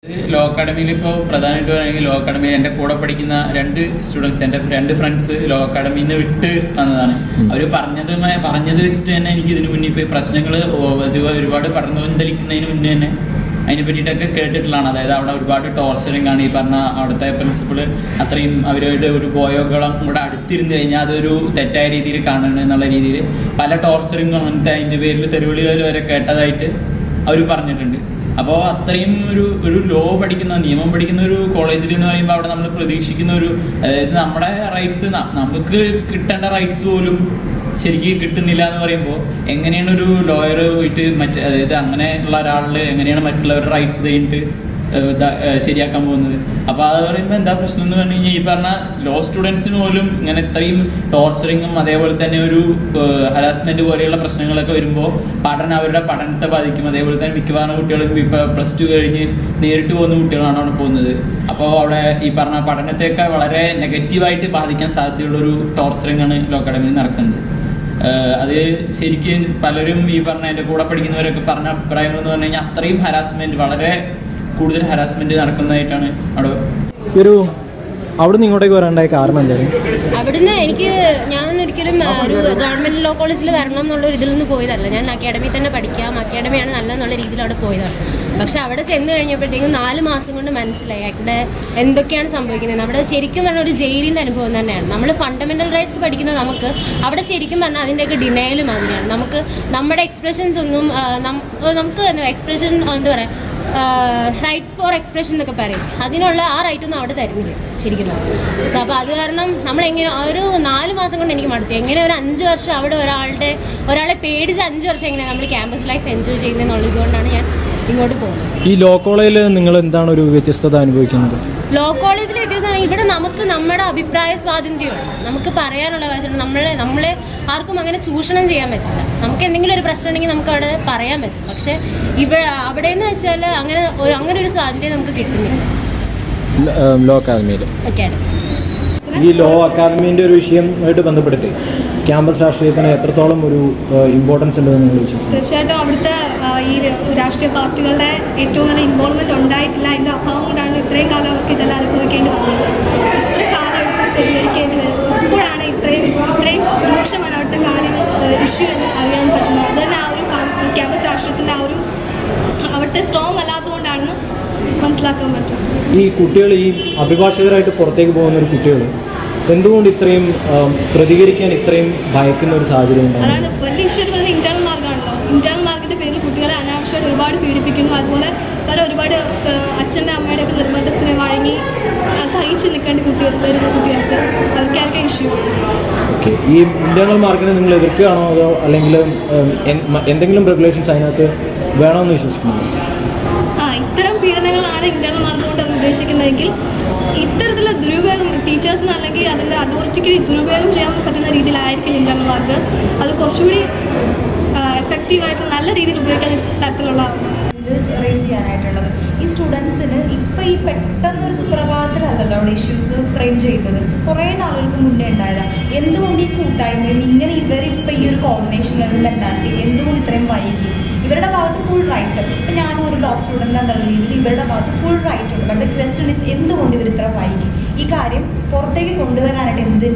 Law അക്കാഡമിയിൽ ഇപ്പോൾ പ്രധാനമായിട്ട് പറയുകയാണെങ്കിൽ ലോ അക്കാഡമിയിൽ എൻ്റെ കൂടെ പഠിക്കുന്ന രണ്ട് സ്റ്റുഡൻസ്, എൻ്റെ രണ്ട് ഫ്രണ്ട്സ് ലോ അക്കാഡമിയിൽ നിന്ന് വിട്ട് വന്നതാണ്. അവർ പറഞ്ഞത് വെച്ചിട്ട് തന്നെ എനിക്ക് ഇതിനു മുന്നേ ഇപ്പോൾ പ്രശ്നങ്ങൾ ഒരുപാട് പടർന്നുകൊണ്ടിരിക്കുന്നതിന് മുന്നേ തന്നെ അതിനെ പറ്റിയിട്ടൊക്കെ കേട്ടിട്ടുള്ളതാണ്. അതായത് അവിടെ ഒരുപാട് ടോർച്ചറിങ് ആണ്. ഈ പറഞ്ഞ അവിടുത്തെ പ്രിൻസിപ്പൾ അത്രയും അവരുടെ ഒരു ബോയോകളും കൂടെ അടുത്തിരുന്ന് കഴിഞ്ഞാൽ അതൊരു തെറ്റായ രീതിയിൽ കാണണം എന്നുള്ള രീതിയിൽ പല ടോർച്ചറിങ്ങും അങ്ങനത്തെ അതിൻ്റെ പേരിൽ തെരുവിളികൾ വരെ കേട്ടതായിട്ട് അവർ പറഞ്ഞിട്ടുണ്ട്. അപ്പോൾ അത്രയും ഒരു ലോ പഠിക്കുന്ന, നിയമം പഠിക്കുന്ന ഒരു കോളേജിൽ എന്ന് പറയുമ്പോൾ അവിടെ നമ്മൾ പ്രതീക്ഷിക്കുന്ന അതായത് നമ്മുടെ റൈറ്റ്സ്, നമുക്ക് കിട്ടേണ്ട റൈറ്റ്സ് പോലും ശരിക്കും കിട്ടുന്നില്ല എന്ന് പറയുമ്പോൾ എങ്ങനെയാണ് ഒരു ലോയർ പോയിട്ട് അതായത് അങ്ങനെയുള്ള ഒരാളിൽ എങ്ങനെയാണ് മറ്റുള്ളവരുടെ റൈറ്റ്സ് കഴിഞ്ഞിട്ട് ശരിയാക്കാൻ പോകുന്നത്? അപ്പോൾ അത് പറയുമ്പോൾ എന്താ പ്രശ്നം എന്ന് പറഞ്ഞു കഴിഞ്ഞാൽ ഈ പറഞ്ഞ ലോ സ്റ്റുഡൻസിന് പോലും ഇങ്ങനെ ഇത്രയും ടോർച്ചറിങ്ങും അതേപോലെ തന്നെ ഒരു ഹരാസ്മെന്റ് പോലെയുള്ള പ്രശ്നങ്ങളൊക്കെ വരുമ്പോൾ അവരുടെ പഠനത്തെ ബാധിക്കും. അതേപോലെ തന്നെ മിക്കവാറും കുട്ടികളും ഇപ്പോൾ +2 കഴിഞ്ഞ് നേരിട്ട് പോകുന്ന കുട്ടികളാണ് അവിടെ പോകുന്നത്. അപ്പോൾ അവിടെ ഈ പറഞ്ഞ പഠനത്തെയൊക്കെ വളരെ നെഗറ്റീവായിട്ട് ബാധിക്കാൻ സാധ്യതയുള്ളൊരു ടോർച്ചറിങ് ആണ് ലോ അക്കാഡമിയിൽ നടക്കുന്നത്. അത് ശരിക്കും പലരും ഈ പറഞ്ഞ എൻ്റെ കൂടെ പഠിക്കുന്നവരൊക്കെ പറഞ്ഞ അഭിപ്രായങ്ങൾ എന്ന് പറഞ്ഞു കഴിഞ്ഞാൽ അത്രയും ഹരാസ്മെന്റ്, വളരെ കൂടുതൽ ഹരാസ്മെന്റ് നടക്കുന്നതായിട്ടാണ് അവിടെ. അവിടുന്ന് ഇങ്ങോട്ടേക്ക് വരാണ്ടായ കാരണം എന്തായിരുന്നു? അവിടുന്ന് ഞാൻ ഒരിക്കലും ഒരു ഗവൺമെന്റ് ലോ കോളേജിൽ വരണം എന്നുള്ള ഇതിൽ നിന്ന് പോയതല്ല. ഞാൻ അക്കാഡമി തന്നെ പഠിക്കാം, അക്കാഡമിയാണ് നല്ലതെന്നുള്ള രീതിയിൽ അവിടെ പോയതാണ്. പക്ഷെ അവിടെ ചെന്ന് കഴിഞ്ഞപ്പോഴത്തേക്കും 4 മാസം കൊണ്ട് മനസ്സിലായി അവിടെ എന്തൊക്കെയാണ് സംഭവിക്കുന്നത്. അവിടെ ശരിക്കും പറഞ്ഞാൽ ഒരു ജയിലിൻ്റെ അനുഭവം തന്നെയാണ്. നമ്മൾ ഫണ്ടമെന്റൽ റൈറ്റ്സ് പഠിക്കുന്ന നമുക്ക് അവിടെ ശരിക്കും പറഞ്ഞാൽ അതിൻ്റെയൊക്കെ ഡിനയൽ മാതിരിയാണ്. നമുക്ക് നമ്മുടെ എക്സ്പ്രഷൻസ് ഒന്നും നമുക്ക് എക്സ്പ്രഷൻ എന്താ പറയുക, റൈറ്റ് ഫോർ എക്സ്പ്രഷൻ എന്നൊക്കെ പറയും, അതിനുള്ള ആ റൈറ്റ് ഒന്നും അവിടെ തരുന്നില്ല ശരിക്കും പറഞ്ഞു. സോ അപ്പോൾ അത് കാരണം നമ്മളെങ്ങനെ ഒരു 4 മാസം കൊണ്ട് എനിക്ക് മടുത്തു. എങ്ങനെ ഒരു 5 വർഷം അവിടെ ഒരാളെ പേടിച്ച് 5 വർഷം എങ്ങനെ നമ്മൾ ക്യാമ്പസ് ലൈഫ് എൻജോയ് ചെയ്യുന്നതെന്നുള്ളത് ഇതുകൊണ്ടാണ് ഞാൻ ഇങ്ങോട്ട് പോകുന്നത്. ഈ ലോ കോളേജിൽ നിങ്ങൾ എന്താണ് ഒരു വ്യത്യസ്തത അനുഭവിക്കുന്നത്? ലോ കോളേജിൽ വ്യത്യാസമാണ് ഇവിടെ നമുക്ക് നമ്മുടെ അഭിപ്രായ സ്വാതന്ത്ര്യമുണ്ട്, നമുക്ക് പറയാനുള്ള അവകാശമുണ്ട്. നമ്മളെ ആർക്കും അങ്ങനെ ചൂഷണം ചെയ്യാൻ പറ്റില്ല. നമുക്ക് എന്തെങ്കിലും ഒരു പ്രശ്നം ഉണ്ടെങ്കിൽ നമുക്ക് അവിടെ പറയാൻ പറ്റും. പക്ഷെ അവിടെ എന്ന് വെച്ചാൽ അങ്ങനെ ഒരു സ്വാതന്ത്ര്യം നമുക്ക് കിട്ടുന്നില്ല ലോ അക്കാദമിയിൽ. ഈ ലോ അക്കാദമിൻ്റെ ഒരു വിഷയമായിട്ട് ബന്ധപ്പെട്ടിട്ട് ക്യാമ്പസ് രാഷ്ട്രീയത്തിന് എത്രത്തോളം ഒരു ഇമ്പോർട്ടൻസ് ഉണ്ടെന്ന് നിങ്ങൾ വിശ്വസിക്കുന്നു? തീർച്ചയായിട്ടും അവിടുത്തെ ഈ രാഷ്ട്രീയ പാർട്ടികളുടെ ഏറ്റവും നല്ല ഇൻവോൾവ്മെൻറ്റ് ഉണ്ടായിട്ടില്ല. അതിൻ്റെ അഭാവം കൊണ്ടാണ് ഇത്രയും കാലം അവർക്ക് ഇതെല്ലാം അനുഭവിക്കേണ്ടി വന്നത്. ഇത്ര കാലം പരിഹരിക്കേണ്ടി വരും. ഇപ്പോഴാണ് ഇത്രയും രൂക്ഷമാണ് അവിടുത്തെ കാര്യങ്ങൾ ഇഷ്യൂ എന്ന് അറിയാൻ പറ്റുന്നത്. അത് തന്നെ ആ ഒരു ക്യാമ്പസ് രാഷ്ട്രീയത്തിൻ്റെ അവിടുത്തെ സ്ട്രോങ് അല്ലാത്തതുകൊണ്ടാണെന്ന് മനസ്സിലാക്കാൻ പറ്റും. ഈ കുട്ടികൾ, ഈ അഭിഭാഷകരായിട്ട് പുറത്തേക്ക് പോകുന്ന ഒരു കുട്ടികൾ എന്തുകൊണ്ട് ഇത്രയും പ്രതികരിക്കാൻ ഇത്രയും ഭയക്കുന്ന ഒരു സാഹചര്യം ഉണ്ടാകും? അതാണ് വലിയ ഇഷ്യൂ എന്ന് പറയുന്നത് ഇന്റേണൽ മാർക്കാണല്ലോ. ഇന്റേണൽ മാർക്കിൻ്റെ പേരിൽ കുട്ടികളെ അനാവശ്യമായിട്ട് ഒരുപാട് പീഡിപ്പിക്കുന്നു. അതുപോലെ ഒരുപാട് അച്ഛൻ്റെ അമ്മയുടെ ഒക്കെ നിർബന്ധത്തിന് വഴങ്ങി സഹിച്ച് നിൽക്കേണ്ട വരുന്ന കുട്ടികൾക്ക് അതൊക്കെയായിരിക്കും ഇഷ്യൂ. ഓക്കെ, ഈ ഇന്റേണൽ മാർക്കിനെ നിങ്ങൾ എതിർക്കുകയാണോ അതോ അല്ലെങ്കിൽ എന്തെങ്കിലും റെഗുലേഷൻസ് അതിനകത്ത് വേണമെന്ന് വിശ്വസിക്കുന്നു? ഇത്തരം പീഡനങ്ങളാണ് ഇന്റേണൽ മാർക്ക് കൊണ്ട് അവർ ഉദ്ദേശിക്കുന്നതെങ്കിൽ ഇത്തരത്തിലുള്ള ദുരുപയോഗം ടീച്ചേഴ്സിന് അല്ലെങ്കിൽ അതിൻ്റെ അതോറിറ്റിക്ക് ദുരുപയോഗം ചെയ്യാൻ പറ്റുന്ന രീതിയിലായിരിക്കും ഇന്റേണൽ മാർക്ക്. അത് കുറച്ചുകൂടി എഫക്റ്റീവായിട്ട് നല്ല രീതിയിൽ ഉപയോഗിക്കാൻ തരത്തിലുള്ള റേസ് ചെയ്യാനായിട്ടുള്ളത്. ഈ സ്റ്റുഡൻസിന് ഇപ്പം ഈ പെട്ടെന്നൊരു സുപ്രഭാതത്തിലല്ലല്ലോ അവിടെ ഇഷ്യൂസ് ഫ്രെയിം ചെയ്യുന്നത്. കുറേ നാളുകൾക്ക് മുന്നേ ഉണ്ടായതാണ്. എന്തുകൊണ്ട് ഈ കൂട്ടായ്മയും ഇങ്ങനെ ഇവരിപ്പോൾ ഈ ഒരു കോർഡിനേഷൻ ഒരു മെന്റാലിറ്റി എന്തുകൊണ്ട് ഇത്രയും വൈകി? ഇവരുടെ ഭാഗത്ത് ഫുൾ റൈറ്റ്. ഇപ്പം ഞാനും ഒരു ലോ സ്റ്റുഡൻ്റ് എന്നുള്ള രീതിയിൽ ഇവരുടെ ഭാഗത്ത് ഫുൾ റൈറ്റ് ഉണ്ട്. ബട്ട് ക്വസ്റ്റ്യൻ ഇസ് എന്തുകൊണ്ട് ഇവർ ഇത്ര വൈകി? ഈ കാര്യം പുറത്തേക്ക് കൊണ്ടുവരാനായിട്ട്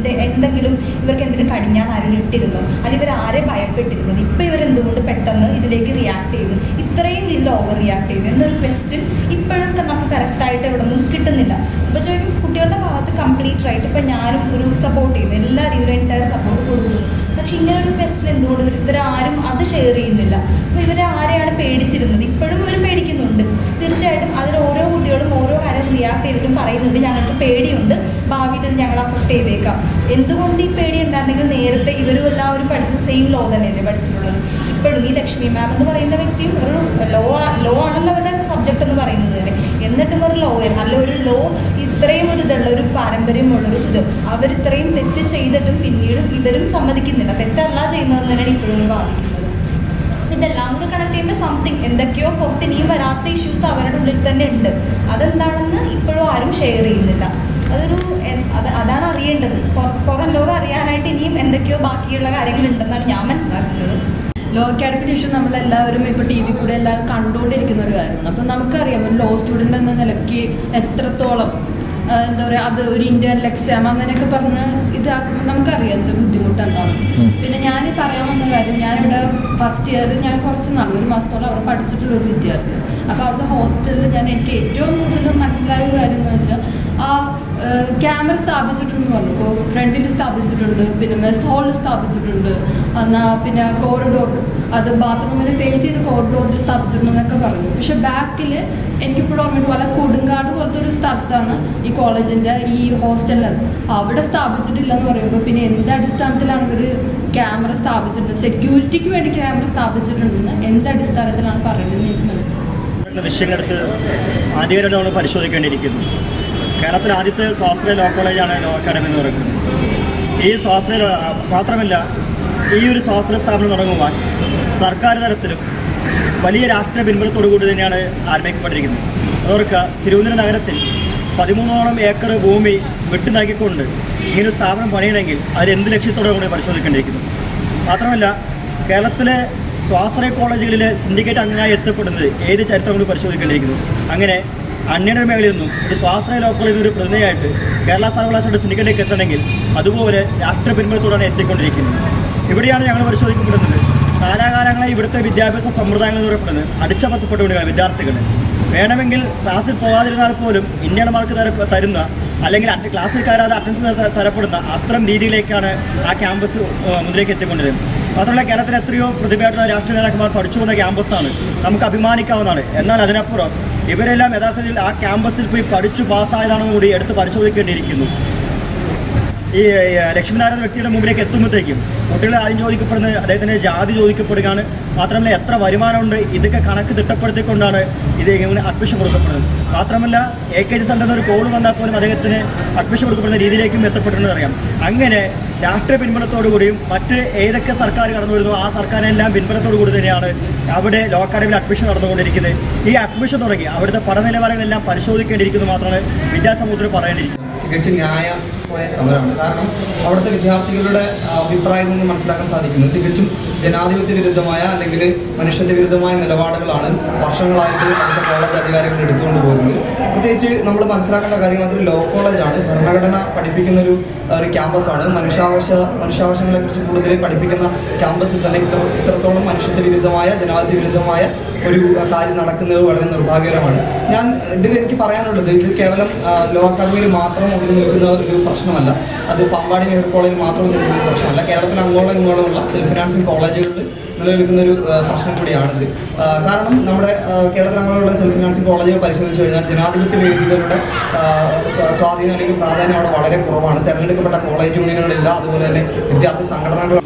എന്തെങ്കിലും ഇവർക്ക് എന്തെങ്കിലും കടിഞ്ഞാൻ ആരെങ്കിലും ഇട്ടിരുന്നു, അല്ലെങ്കിൽ ഇവർ ആരെ ഭയപ്പെട്ടിരുന്നത്? ഇപ്പം ഇവരെന്തുകൊണ്ട് പെട്ടെന്ന് ഇതിലേക്ക് റിയാക്ട് ചെയ്തു, ഇത്രയും രീതിയിൽ ഓവർ റിയാക്ട് ചെയ്തു എന്നൊരു ക്വസ്റ്റ്യൻ ഇപ്പോഴും നമുക്ക് കറക്റ്റായിട്ട് ഇവിടെ നിന്നും കിട്ടുന്നില്ല. അപ്പോൾ ചോദിക്കും കുട്ടികളുടെ ഭാഗത്ത് കംപ്ലീറ്റ് റൈറ്റ്. ഇപ്പം ഞാനും ഒരു സപ്പോർട്ട് ചെയ്യുന്നു, എല്ലാ രീതിയിലും എൻ്റെ സപ്പോർട്ട് കൊടുക്കുന്നു. പക്ഷെ ഇങ്ങനെ ഒരു ക്വസ്റ്റ്യൻ എന്തുകൊണ്ട് ഇവരാരും അത് ഷെയർ ചെയ്യുന്നില്ല? അപ്പോൾ ഇവരെ ആരെയാണ് പേടിച്ചിരുന്നത്? ഇപ്പോഴും ഇവർ പേടിക്കുന്നുണ്ട്. തീർച്ചയായിട്ടും അതിൽ ഓരോ കുട്ടികളും ഓരോ കാര്യം റിയാക്ട് ചെയ്തിട്ടും പറയുന്നുണ്ട് ഞങ്ങൾക്ക് പേടിയുണ്ട്, ഭാവിയിൽ ഇത് ഞങ്ങൾ അഫക്ട് ചെയ്തേക്കാം. എന്തുകൊണ്ട് ഈ പേടി ഉണ്ടായിരുന്നെങ്കിൽ നേരത്തെ ഇവരും എല്ലാവരും പഠിച്ച സെയിം ലോ തന്നെയല്ലേ പഠിച്ചിട്ടുള്ളത്. ഇപ്പോഴും ഈ ലക്ഷ്മി മാം എന്ന് പറയുന്ന വ്യക്തിയും ഒരു ലോ ആണല്ലോ അവരുടെ സബ്ജക്റ്റ് എന്ന് പറയുന്നത് തന്നെ. എന്നിട്ടും ഒരു ലോയർ അല്ല, ഒരു ലോ ഇത്രയും ഒരു ഇതുള്ള ഒരു പാരമ്പര്യമുള്ളൊരു ഇത് അവർ ഇത്രയും തെറ്റ് ചെയ്തിട്ടും പിന്നീടും ഇവരും സമ്മതിക്കുന്നില്ല. തെറ്റല്ല ചെയ്യുന്നതെന്ന് തന്നെയാണ് ഇപ്പോഴും ഒരു വാദിക്കുന്നത്. ഇതെല്ലാം കൂടി കണക്ട് ചെയ്യുമ്പോൾ സംതിങ് എന്തൊക്കെയോ പുറത്ത് ഇനിയും വരാത്ത ഇഷ്യൂസ് അവരുടെ ഉള്ളിൽ തന്നെ ഉണ്ട്. അതെന്താണെന്ന് ഇപ്പോഴും ആരും ഷെയർ ചെയ്യുന്നില്ല. അതാണ് അറിയേണ്ടത്. പുറം ലോകം അറിയാനായിട്ട് ഇനിയും എന്തൊക്കെയോ ബാക്കിയുള്ള കാര്യങ്ങളുണ്ടെന്നാണ് ഞാൻ മനസ്സിലാക്കുന്നത്. ലോ അക്കാഡമിക് ഇഷ്യൂ നമ്മളെല്ലാവരും ഇപ്പോൾ ടി വി കൂടെ എല്ലാം കണ്ടുകൊണ്ടിരിക്കുന്ന ഒരു കാര്യമാണ്. അപ്പം നമുക്കറിയാം ഒരു ലോ സ്റ്റുഡൻ്റ് എന്ന നിലയ്ക്ക് എത്രത്തോളം എന്താ പറയുക, അത് ഒരു ഇന്റേണൽ എക്സാം അങ്ങനെയൊക്കെ പറഞ്ഞ് ഇതാക്കുമ്പോൾ നമുക്കറിയാം എന്ത് ബുദ്ധിമുട്ട് എന്താണ്. പിന്നെ ഞാൻ പറയാൻ വന്ന കാര്യം, ഞാനിവിടെ ഫസ്റ്റ് ഇയർ ഞാൻ കുറച്ച് നാൾ 1 മാസത്തോളം അവിടെ പഠിച്ചിട്ടുള്ള ഒരു വിദ്യാർത്ഥിയാണ്. അപ്പോൾ അവിടുത്തെ ഹോസ്റ്റലിൽ എനിക്ക് ഏറ്റവും കൂടുതൽ മനസ്സിലായ ഒരു കാര്യം എന്ന് വെച്ചാൽ ആ ക്യാമറ സ്ഥാപിച്ചിട്ടുണ്ടെന്ന് പറഞ്ഞു. ഇപ്പോൾ ഫ്രണ്ടിൽ സ്ഥാപിച്ചിട്ടുണ്ട്, പിന്നെ മെസ് ഹാളിൽ സ്ഥാപിച്ചിട്ടുണ്ട്, എന്നാൽ പിന്നെ കോറിഡോർ അത് ബാത്റൂമിനെ ഫേസ് ചെയ്ത് കോറിഡോറിൽ സ്ഥാപിച്ചിട്ടുണ്ടെന്നൊക്കെ പറഞ്ഞു. പക്ഷെ ബാക്കിൽ എനിക്കിപ്പോഴും ഓർമ്മയുണ്ട്, പല കൊടുങ്കാട് പോലത്തെ ഒരു സ്ഥലത്താണ് ഈ കോളേജിൻ്റെ ഈ ഹോസ്റ്റലിൽ, അവിടെ സ്ഥാപിച്ചിട്ടില്ലെന്ന് പറയുമ്പോൾ പിന്നെ എന്ത് അടിസ്ഥാനത്തിലാണ് ഇവർ ക്യാമറ സ്ഥാപിച്ചിട്ടുണ്ട്, സെക്യൂരിറ്റിക്ക് വേണ്ടി ക്യാമറ സ്ഥാപിച്ചിട്ടുണ്ടെന്ന് എന്ത് അടിസ്ഥാനത്തിലാണ് പറയുന്നത് എനിക്ക് മനസ്സിലായി. വിഷയങ്ങളെടുത്ത് ആധികാരികമായിട്ട് നമ്മൾ പരിശോധിക്കേണ്ടിയിരിക്കുന്നു. കേരളത്തിലെ ആദ്യത്തെ സ്വാശ്രയ ലോ കോളേജാണ് ലോ അക്കാഡമി എന്ന് പറയുന്നത്. ഈ സ്വാശ്രയ മാത്രമല്ല, ഈ ഒരു സ്വാശ്രയ സ്ഥാപനം തുടങ്ങുവാൻ സർക്കാർ തലത്തിലും വലിയ രാഷ്ട്രീയ പിൻബലത്തോടു കൂടി തന്നെയാണ് ആരംഭിക്കപ്പെട്ടിരിക്കുന്നത്. അതോർക്കുക, തിരുവനന്തപുരം നഗരത്തിൽ 13ഓളം ഏക്കർ ഭൂമി വിട്ടു നൽകിക്കൊണ്ട് ഇങ്ങനെ സ്ഥാപനം പണിയണമെങ്കിൽ അത് എന്ത് ലക്ഷ്യത്തോടെ കൂടി പരിശോധിക്കേണ്ടിയിരിക്കുന്നു. മാത്രമല്ല, കേരളത്തിലെ സ്വാശ്രയ കോളേജുകളിലെ സിൻഡിക്കേറ്റ് അംഗങ്ങളായി എത്തപ്പെടുന്നത് ഏത് ചരിത്രം കൂടി പരിശോധിക്കേണ്ടിയിരിക്കുന്നു. അങ്ങനെ അന്യയുടെ മേഖലയിൽ നിന്നും ഒരു സ്വാശ്രയ ലോ കോളേജിൽ ഒരു പ്രതിനിധിയായിട്ട് കേരള സർവകലാശാലയുടെ സിൻഡിക്കേറ്റിലേക്ക് എത്തണമെങ്കിൽ അതുപോലെ രാഷ്ട്രീയ പിൻബലത്തോടാണ് എത്തിക്കൊണ്ടിരിക്കുന്നത്. ഇവിടെയാണ് ഞങ്ങൾ പരിശോധിക്കപ്പെടുന്നത്. കാലാകാലങ്ങളായി ഇവിടുത്തെ വിദ്യാഭ്യാസ സമ്പ്രദായങ്ങൾ എന്ന് പറയപ്പെടുന്നത് അടിച്ചമർത്തപ്പെട്ടുകൊണ്ടിരിക്കുകയാണ്. വിദ്യാർത്ഥികൾ വേണമെങ്കിൽ ക്ലാസ്സിൽ പോകാതിരുന്നാൽ പോലും ഇന്ത്യൻ മാർക്ക് തരുന്ന അല്ലെങ്കിൽ ക്ലാസ്സിൽ കയറാതെ അറ്റൻഡൻസ് തരപ്പെടുന്ന അത്തരം രീതിയിലേക്കാണ് ആ ക്യാമ്പസ് മുന്നിലേക്ക് എത്തിക്കൊണ്ടിരുന്നത്. മാത്രമല്ല, കേരളത്തിലെ എത്രയോ പ്രതിഭയായിട്ടുള്ള രാഷ്ട്രീയ നേതാക്കന്മാർ പഠിച്ചു വന്ന ക്യാമ്പസാണ്, നമുക്ക് അഭിമാനിക്കാവുന്നതാണ്. എന്നാൽ അതിനപ്പുറം ഇവരെല്ലാം യഥാർത്ഥത്തിൽ ആ ക്യാമ്പസിൽ പോയി പഠിച്ചു പാസ്സായതാണെന്ന് കൂടി എടുത്ത് പരിശോധിക്കേണ്ടിയിരിക്കുന്നു. ഈ ലക്ഷ്മിനാരായണ വ്യക്തിയുടെ മുമ്പിലേക്ക് എത്തുമ്പോഴത്തേക്കും കുട്ടികളെ ആദ്യം ചോദിക്കപ്പെടുന്നത് അദ്ദേഹത്തിൻ്റെ ജാതി ചോദിക്കപ്പെടുകയാണ്. മാത്രമല്ല, എത്ര വരുമാനമുണ്ട്, ഇതൊക്കെ കണക്ക് തിട്ടപ്പെടുത്തിക്കൊണ്ടാണ് ഇത് ഇങ്ങനെ അഡ്മിഷൻ കൊടുക്കപ്പെടുന്നത്. മാത്രമല്ല, AKG സെൻ്ററിൽ ഒരു കോൾ വന്നാൽ പോലും അദ്ദേഹത്തിന് അഡ്മിഷൻ കൊടുക്കപ്പെടുന്ന രീതിയിലേക്കും എത്തപ്പെട്ടിട്ടുണ്ടെന്ന് അറിയാം. അങ്ങനെ രാഷ്ട്രീയ പിൻബലത്തോടു കൂടിയും മറ്റ് ഏതൊക്കെ സർക്കാർ കടന്നു വരുന്നു ആ സർക്കാരിനെല്ലാം പിൻബലത്തോടു കൂടി തന്നെയാണ് അവിടെ ലോ അക്കാഡമിയിൽ അഡ്മിഷൻ നടന്നുകൊണ്ടിരിക്കുന്നത്. ഈ അഡ്മിഷൻ തുടങ്ങി അവിടുത്തെ പഠന നിലവാരങ്ങളെല്ലാം പരിശോധിക്കേണ്ടിയിരിക്കുന്നു മാത്രമാണ് വിദ്യാസമൂഹത്തിന് പറയേണ്ടിയിരിക്കുന്നത്. തികച്ചും ന്യായമായ സമരമാണ്. കാരണം അവിടുത്തെ വിദ്യാർത്ഥികളുടെ അഭിപ്രായം നിന്ന് മനസ്സിലാക്കാൻ സാധിക്കുന്നത് തികച്ചും ജനാധിപത്യ വിരുദ്ധമായ അല്ലെങ്കിൽ മനുഷ്യന്റെ വിരുദ്ധമായ നിലപാടുകളാണ് വർഷങ്ങളായിട്ട് അവിടുത്തെ കോളേജ് അധികാരികൾ എടുത്തുകൊണ്ട് പോകുന്നത്. പ്രത്യേകിച്ച് നമ്മൾ മനസ്സിലാക്കേണ്ട കാര്യം, അതൊരു ലോ കോളേജാണ്, ഭരണഘടന പഠിപ്പിക്കുന്ന ഒരു ക്യാമ്പസാണ്. മനുഷ്യാവകാശങ്ങളെക്കുറിച്ച് കൂടുതൽ പഠിപ്പിക്കുന്ന ക്യാമ്പസിൽ തന്നെ ഇത്രത്തോളം മനുഷ്യത്വ വിരുദ്ധമായ ജനാധിപത്യ വിരുദ്ധമായ ഒരു കാര്യം നടക്കുന്നത് വളരെ നിർഭാഗ്യകരമാണ്. എനിക്ക് പറയാനുള്ളത്, ഇത് കേവലം ലോ അക്കാദമിയിൽ മാത്രം ഒതുങ്ങി നിൽക്കുന്ന ഒരു പ്രശ്നമല്ല, അത് പാമ്പാടി നെഹ്റു കോളേജിൽ മാത്രം ഒതുങ്ങി നിൽക്കുന്ന പ്രശ്നമല്ല, കേരളത്തിൽ അങ്ങോളം ഇങ്ങോളമുള്ള സെൽഫ് ഫിനാൻസിങ് കോളേജുകളിൽ നിലനിൽക്കുന്ന ഒരു പ്രശ്നം കൂടിയാണിത്. കാരണം നമ്മുടെ കേരളത്തിൽ അങ്ങോട്ടുള്ള സെൽഫ് ഫിനാൻസിങ് കോളേജുകൾ പരിശോധിച്ച് കഴിഞ്ഞാൽ ജനാധിപത്യ വേദികളുടെ സ്വാധീനം അല്ലെങ്കിൽ പ്രാധാന്യം അവിടെ വളരെ കുറവാണ്. തിരഞ്ഞെടുക്കപ്പെട്ട കോളേജ് യൂണിയനുകളില്ല, അതുപോലെ തന്നെ വിദ്യാർത്ഥി സംഘടനകൾ